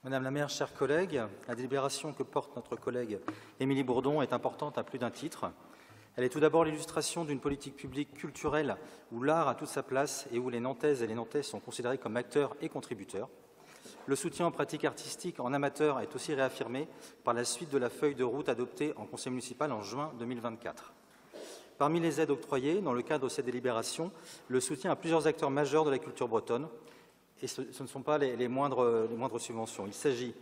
Madame la maire, chers collègues, la délibération que porte notre collègue Émilie Bourdon est importante à plus d'un titre. Elle est tout d'abord l'illustration d'une politique publique culturelle où l'art a toute sa place et où les Nantaises et les Nantais sont considérés comme acteurs et contributeurs. Le soutien aux pratiques artistiques en amateur est aussi réaffirmé par la suite de la feuille de route adoptée en conseil municipal en juin 2024. Parmi les aides octroyées, dans le cadre de cette délibération, le soutien à plusieurs acteurs majeurs de la culture bretonne, et ce ne sont pas les moindres subventions. Il s'agit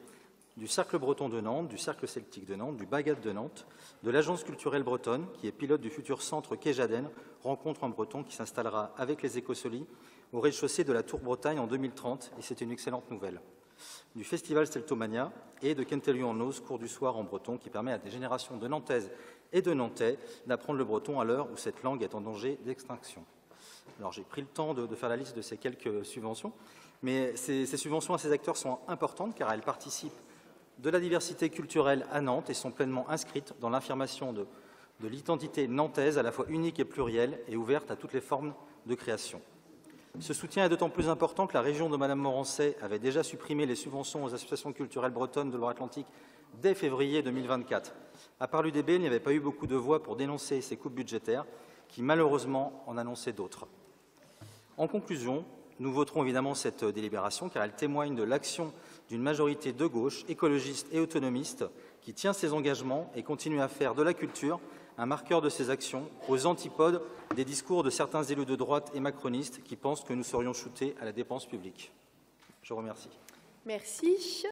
du Cercle breton de Nantes, du Cercle celtique de Nantes, du Bagat de Nantes, de l'Agence culturelle bretonne, qui est pilote du futur centre Quai Jaden, rencontre en breton, qui s'installera avec les Écosolis au rez-de-chaussée de la Tour Bretagne en 2030, et c'est une excellente nouvelle. Du Festival Steltomania et de Kentelu en Ose, cours du soir en breton, qui permet à des générations de Nantaises et de Nantais d'apprendre le breton à l'heure où cette langue est en danger d'extinction. Alors j'ai pris le temps de faire la liste de ces quelques subventions, mais ces subventions à ces acteurs sont importantes car elles participent de la diversité culturelle à Nantes et sont pleinement inscrites dans l'affirmation de l'identité nantaise à la fois unique et plurielle et ouverte à toutes les formes de création. Ce soutien est d'autant plus important que la région de Madame Morancet avait déjà supprimé les subventions aux associations culturelles bretonnes de Loire-Atlantique dès février 2024. À part l'UDB, il n'y avait pas eu beaucoup de voix pour dénoncer ces coupes budgétaires qui, malheureusement, en annonçaient d'autres. En conclusion, nous voterons évidemment cette délibération car elle témoigne de l'action d'une majorité de gauche, écologiste et autonomiste qui tient ses engagements et continue à faire de la culture un marqueur de ses actions, aux antipodes des discours de certains élus de droite et macronistes qui pensent que nous serions shootés à la dépense publique. Je vous remercie. Merci.